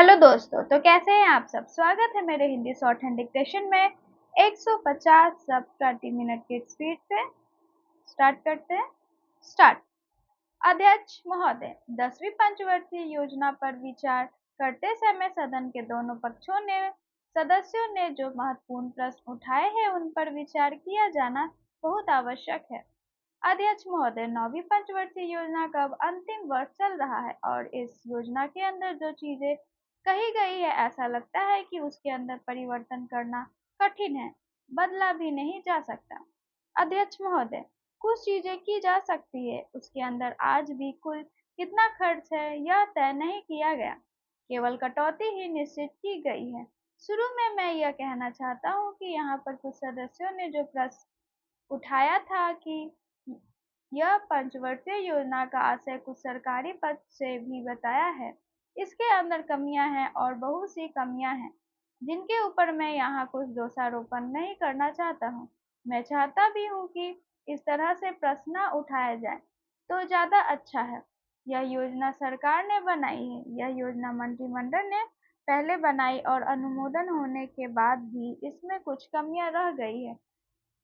Hello दोस्तों, तो कैसे हैं आप सब। स्वागत है मेरे हिंदी शॉर्ट हैंड डिक्टेशन में 150 सब प्रति मिनट की स्पीड से। स्टार्ट करते हैं। स्टार्ट। अध्यक्ष महोदय, 10वीं पंचवर्षीय योजना पर विचार करते समय सदन के दोनों पक्षों ने सदस्यों ने जो महत्वपूर्ण प्रश्न उठाए हैं उन पर विचार किया जाना बहुत आवश्यक है। अध्यक्ष महोदय, 9वीं पंचवर्षीय योजना का अब अंतिम वर्ष चल रहा है और इस योजना के अंदर जो चीजें कही गई है ऐसा लगता है कि उसके अंदर परिवर्तन करना कठिन है, बदला भी नहीं जा सकता। अध्यक्ष महोदय, कुछ चीजें की जा सकती है, उसके अंदर आज भी कुल कितना खर्च है यह तय नहीं किया गया, केवल कटौती ही निश्चित की गई है। शुरू में मैं यह कहना चाहता हूँ कि यहाँ पर कुछ सदस्यों ने जो प्रश्न उठाया था कि यह पंचवर्षीय योजना का आशय कुछ सरकारी पक्ष से भी बताया है। इसके अंदर कमियां हैं और बहुत सी कमियां हैं जिनके ऊपर मैं यहाँ कुछ दोषारोपण नहीं करना चाहता हूँ। मैं चाहता भी हूँ कि इस तरह से प्रश्न उठाया जाए तो ज़्यादा अच्छा है। यह योजना सरकार ने बनाई है, यह योजना मंत्रिमंडल ने पहले बनाई और अनुमोदन होने के बाद भी इसमें कुछ कमियां रह गई है,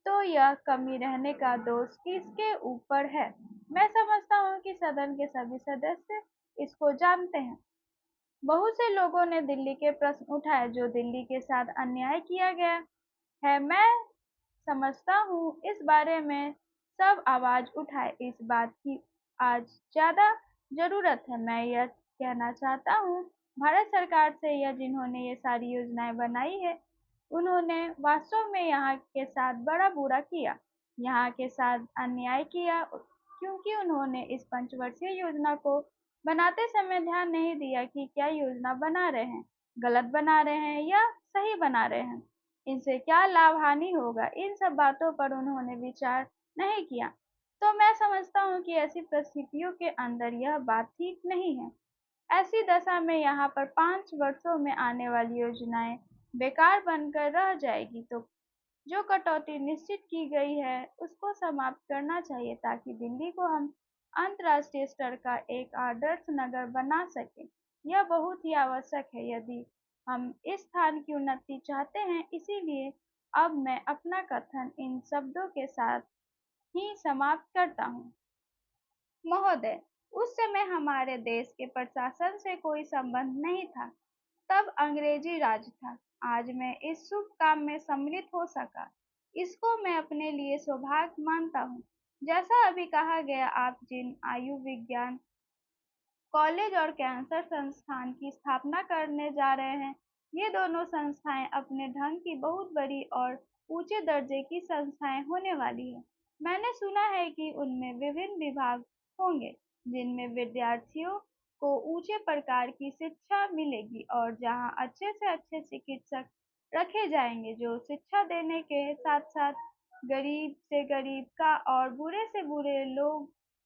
तो यह कमी रहने का दोष किसके ऊपर है? मैं समझता हूँ कि सदन के सभी सदस्य इसको जानते हैं। बहुत से लोगों ने दिल्ली के प्रश्न उठाए जो दिल्ली के साथ अन्याय किया गया है। मैं समझता हूँ इस बारे में सब आवाज उठाए। इस बात की आज ज़्यादा ज़रूरत है। मैं यह कहना चाहता हूँ भारत सरकार से यह जिन्होंने ये सारी योजनाएं बनाई है उन्होंने वास्तव में यहाँ के साथ बड़ा बुरा किया, यहाँ के साथ अन्याय किया, क्योंकि उन्होंने इस पंचवर्षीय योजना को बनाते समय ध्यान नहीं दिया कि क्या योजना बना रहे हैं, गलत बना रहे हैं या सही बना रहे हैं, इनसे क्या लाभ हानि होगा, इन सब बातों पर उन्होंने विचार नहीं किया। तो मैं समझता हूँ कि ऐसी परिस्थितियों के अंदर यह बात ठीक नहीं है। ऐसी दशा में यहाँ पर 5 वर्षों में आने वाली योजनाएं बेकार बनकर रह जाएगी, तो जो कटौती निश्चित की गई है उसको समाप्त करना चाहिए ताकि दिल्ली को हम अंतर्राष्ट्रीय स्तर का एक आदर्श नगर बना सकें। यह बहुत ही आवश्यक है यदि हम इस स्थान की उन्नति चाहते हैं। इसीलिए अब मैं अपना कथन इन शब्दों के साथ ही समाप्त करता हूँ। महोदय, उस समय हमारे देश के प्रशासन से कोई संबंध नहीं था, तब अंग्रेजी राज था। आज मैं इस शुभ काम में सम्मिलित हो सका, इसको मैं अपने लिए सौभाग्य मानता हूँ। जैसा अभी कहा गया, आप जिन आयु विज्ञान कॉलेज और कैंसर संस्थान की स्थापना करने जा रहे हैं, ये दोनों संस्थाएं अपने ढंग की बहुत बड़ी और ऊंचे दर्जे की संस्थाएं होने वाली है। मैंने सुना है कि उनमें विभिन्न विभाग होंगे जिनमें विद्यार्थियों को ऊंचे प्रकार की शिक्षा मिलेगी और जहां अच्छे से अच्छे चिकित्सक रखे जाएंगे जो शिक्षा देने के साथ साथ गरीब से गरीब का और बुरे से बुरे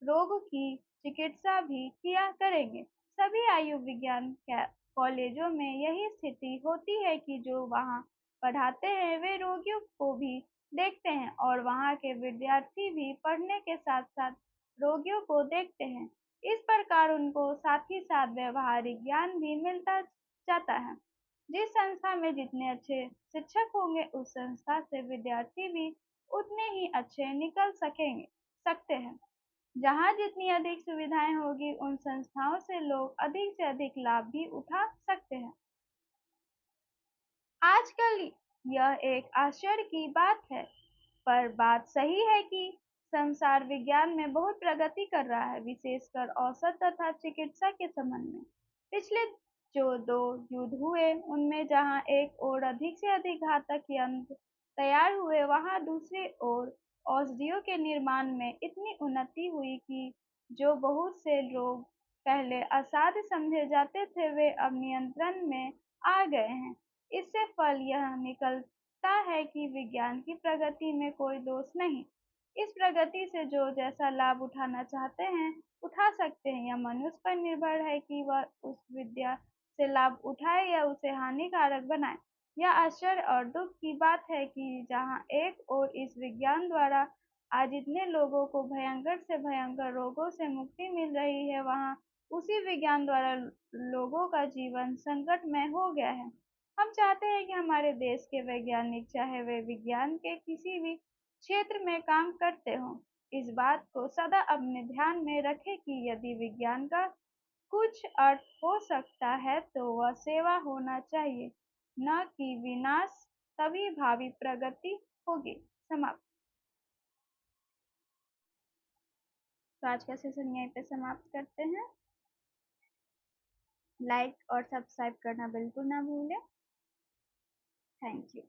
रोग की चिकित्सा भी किया करेंगे। सभी आयु विज्ञान कॉलेजों में यही स्थिति होती है कि जो वहाँ पढ़ाते हैं वे रोगियों को भी देखते हैं और वहाँ के विद्यार्थी भी पढ़ने के साथ साथ रोगियों को देखते हैं। इस प्रकार उनको साथ ही साथ व्यवहारिक ज्ञान भी मिलता जाता है। जिस संस्था में जितने अच्छे शिक्षक होंगे उस संस्था से विद्यार्थी भी उतने ही अच्छे निकल सकते हैं। जहाँ जितनी अधिक सुविधाएं होगी उन संस्थाओं से लोग अधिक से अधिक लाभ भी उठा सकते हैं। आजकल यह एक आश्चर्य की बात है, पर बात सही है कि संसार विज्ञान में बहुत प्रगति कर रहा है, विशेषकर औषध तथा चिकित्सा के संबंध में। पिछले जो 2 युद्ध हुए उनमें जहाँ एक ओर अधिक से अधिक घातक यंत्र तैयार हुए, वहाँ दूसरी ओर औषधियों के निर्माण में इतनी उन्नति हुई कि जो बहुत से रोग पहले असाध्य समझे जाते थे वे अब नियंत्रण में आ गए हैं। इससे फल यह निकलता है कि विज्ञान की प्रगति में कोई दोष नहीं। इस प्रगति से जो जैसा लाभ उठाना चाहते हैं उठा सकते हैं। यह मनुष्य पर निर्भर है कि वह उस विद्या से लाभ उठाए या उसे हानिकारक बनाए। यह आश्चर्य और दुख की बात है कि जहाँ एक ओर इस विज्ञान द्वारा आज इतने लोगों को भयंकर से भयंकर रोगों से मुक्ति मिल रही है, वहाँ उसी विज्ञान द्वारा लोगों का जीवन संकटमय हो गया है। हम चाहते हैं कि हमारे देश के वैज्ञानिक, चाहे वे विज्ञान के किसी भी क्षेत्र में काम करते हों, इस बात को सदा अपने ध्यान में रखें कि यदि विज्ञान का कुछ अर्थ हो सकता है तो वह सेवा होना चाहिए, न कि विनाश। तभी भावी प्रगति होगी। समाप्त। तो आज का सेशन यहीं पे समाप्त करते हैं। लाइक और सब्सक्राइब करना बिल्कुल ना भूलें। Thank you.